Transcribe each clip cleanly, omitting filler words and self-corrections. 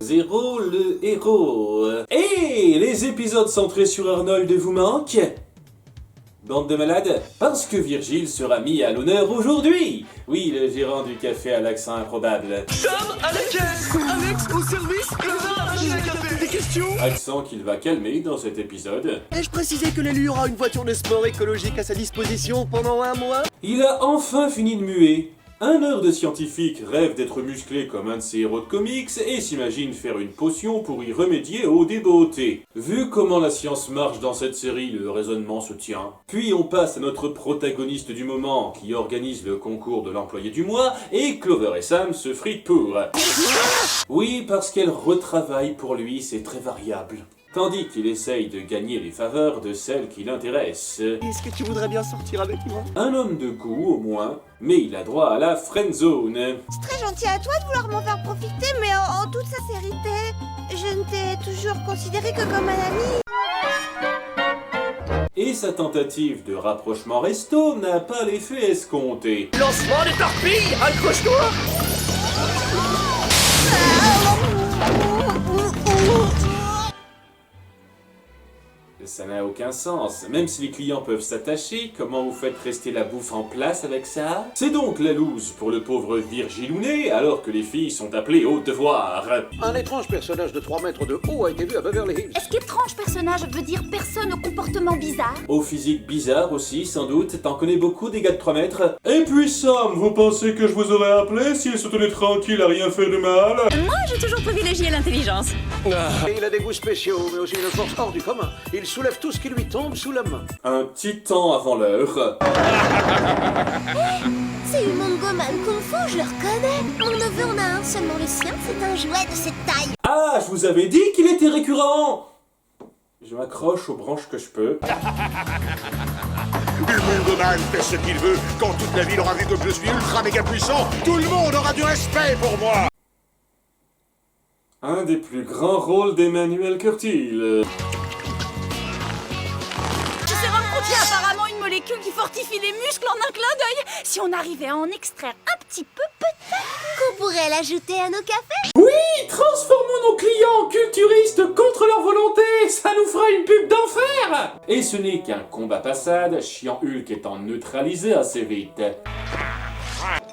Zéro le héros. Et les épisodes centrés sur Arnold vous manquent? Bande de malades, parce que Virgile sera mis à l'honneur aujourd'hui. Oui, le gérant du café à l'accent improbable. Sam à la caisse, Alex au service, Clara, des questions. Accent qu'il va calmer dans cet épisode. Ai-je précisé que l'élu aura une voiture de sport écologique à sa disposition pendant un mois? Il a enfin fini de muer. Un nerd scientifique rêve d'être musclé comme un de ses héros de comics et s'imagine faire une potion pour y remédier aux débeautés. Vu comment la science marche dans cette série, le raisonnement se tient. Puis on passe à notre protagoniste du moment qui organise le concours de l'employé du mois et Clover et Sam se fritent pour. Oui, parce qu'elle retravaille pour lui, c'est très variable. Tandis qu'il essaye de gagner les faveurs de celles qui l'intéressent. Est-ce que tu voudrais bien sortir avec moi? Un homme de goût au moins, mais il a droit à la friendzone. C'est très gentil à toi de vouloir m'en faire profiter, mais en toute sincérité, je ne t'ai toujours considéré que comme un ami. Et sa tentative de rapprochement resto n'a pas l'effet escompté. Lancement des torpilles, accroche-toi. Ça n'a aucun sens. Même si les clients peuvent s'attacher, comment vous faites rester la bouffe en place avec ça? C'est donc la loose pour le pauvre Virgilounet, alors que les filles sont appelées au devoir. Un étrange personnage de 3 mètres de haut a été vu à Beverly Hills. Est-ce qu'étrange personnage veut dire personne au comportement bizarre? Au physique bizarre aussi, sans doute. T'en connais beaucoup des gars de 3 mètres. Et puis Sam, vous pensez que je vous aurais appelé s'il se tenait tranquille à rien faire de mal? Moi, j'ai toujours privilégié l'intelligence. Et il a des goûts spéciaux, mais aussi une force hors du commun. Il soulève tout ce qui lui tombe sous la main. Un petit temps avant l'heure. C'est une Goman Kung Fu, je le reconnais. Mon neveu en a un, seulement le sien, c'est un jouet de cette taille. Ah, je vous avais dit qu'il était récurrent! Je m'accroche aux branches que je peux. Le Mungoman fait ce qu'il veut. Quand toute la ville aura vu que je suis ultra méga puissant, tout le monde aura du respect pour moi. Un des plus grands rôles d'Emmanuel Curtil. Ce sérum contient apparemment une molécule qui fortifie les muscles en un clin d'œil. Si on arrivait à en extraire un petit peu, peut-être Qu'on pourrait l'ajouter à nos cafés. Oui, transformons nos clients culturistes contre leur volonté, ça nous fera une pub d'enfer! Et ce n'est qu'un combat passade, chiant Hulk étant neutralisé assez vite.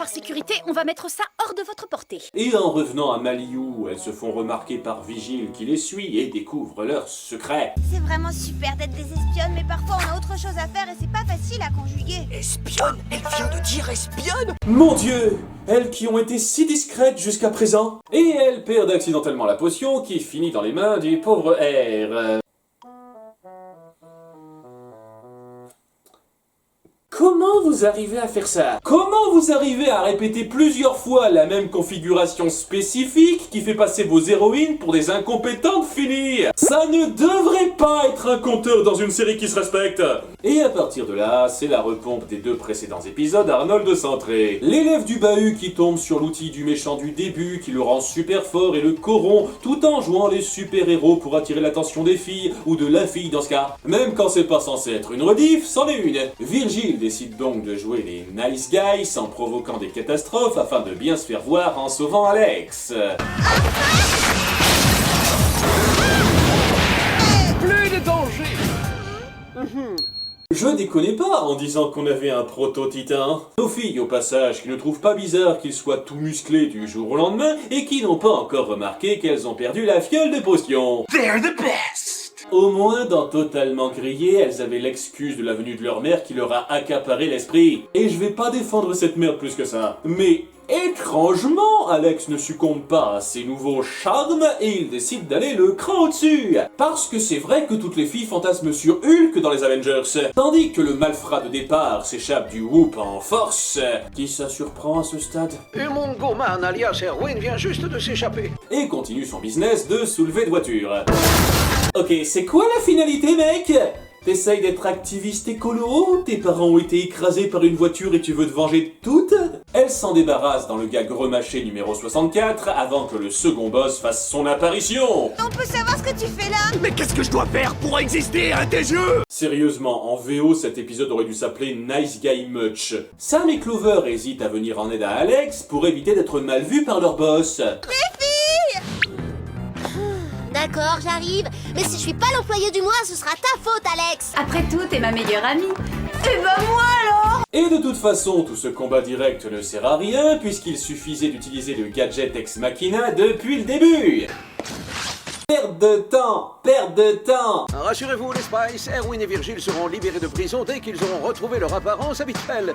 par sécurité, on va mettre ça hors de votre portée. Et en revenant à Maliou, elles se font remarquer par Vigile qui les suit et découvre leurs secrets. C'est vraiment super d'être des espionnes, mais parfois on a autre chose à faire et c'est pas facile à conjuguer. Espionne, elle vient de dire espionne. Mon Dieu! Elles qui ont été si discrètes jusqu'à présent. Et elles perdent accidentellement la potion qui finit dans les mains du pauvre R. Comment vous arrivez à faire ça? Comment vous arrivez à répéter plusieurs fois la même configuration spécifique qui fait passer vos héroïnes pour des incompétentes finies? Ça ne devrait pas être un compteur dans une série qui se respecte! Et à partir de là, c'est la repompe des 2 précédents épisodes Arnold centré. L'élève du bahut qui tombe sur l'outil du méchant du début, qui le rend super fort et le corrompt, tout en jouant les super-héros pour attirer l'attention des filles, ou de la fille dans ce cas. Même quand c'est pas censé être une rediff, c'en est une. Virgile décide donc de jouer les nice guys en provoquant des catastrophes afin de bien se faire voir en sauvant Alex. Plus de danger. Je déconnais pas en disant qu'on avait un proto-titan. Nos filles, au passage, qui ne trouvent pas bizarre qu'il soit tout musclé du jour au lendemain et qui n'ont pas encore remarqué qu'elles ont perdu la fiole de potion. They're the best. Au moins, dans Totalement Grillé, elles avaient l'excuse de la venue de leur mère qui leur a accaparé l'esprit. Et je vais pas défendre cette merde plus que ça. Mais étrangement, Alex ne succombe pas à ses nouveaux charmes et il décide d'aller le cran au-dessus. Parce que c'est vrai que toutes les filles fantasment sur Hulk dans les Avengers. Tandis que le malfrat de départ s'échappe du Whoop en force. Qui ça surprend à ce stade? Et mon Goman alias Erwin vient juste de s'échapper. Et continue son business de soulever de voitures. Ok, c'est quoi la finalité, mec? T'essayes d'être activiste écolo? Tes parents ont été écrasés par une voiture et tu veux te venger de toutes? Elle s'en débarrasse dans le gag remâché numéro 64 avant que le second boss fasse son apparition. On peut savoir ce que tu fais là? Mais qu'est-ce que je dois faire pour exister à tes yeux? Sérieusement, en VO, cet épisode aurait dû s'appeler Nice Guy Much. Sam et Clover hésitent à venir en aide à Alex pour éviter d'être mal vus par leur boss. Les filles! D'accord, j'arrive. Mais si je suis pas l'employé du mois, ce sera ta faute, Alex. Après tout, t'es ma meilleure amie. Et ben moi alors! Et de toute façon, tout ce combat direct ne sert à rien, puisqu'il suffisait d'utiliser le gadget Ex Machina depuis le début. Perte de temps, perte de temps. Rassurez-vous, les Spice, Erwin et Virgile seront libérés de prison dès qu'ils auront retrouvé leur apparence habituelle.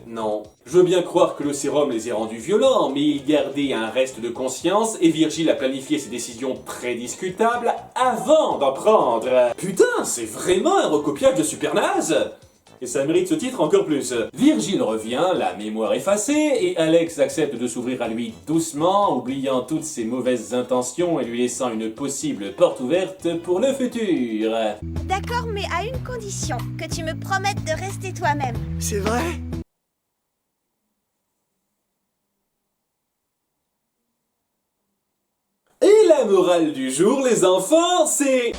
Non. Je veux bien croire que le sérum les ait rendus violents, mais ils gardaient un reste de conscience et Virgile a planifié ses décisions très discutables avant d'en prendre. Putain, c'est vraiment un recopiage de Super Naze. Et ça mérite ce titre encore plus. Virgile revient, la mémoire effacée, et Alex accepte de s'ouvrir à lui doucement, oubliant toutes ses mauvaises intentions et lui laissant une possible porte ouverte pour le futur. D'accord, mais à une condition, que tu me promettes de rester toi-même. C'est vrai? Et la morale du jour, les enfants, c'est...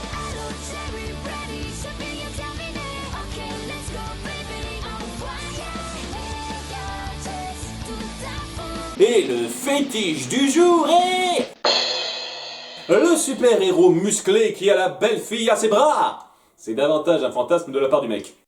Et le fétiche du jour est... le super-héros musclé qui a la belle fille à ses bras. C'est davantage un fantasme de la part du mec.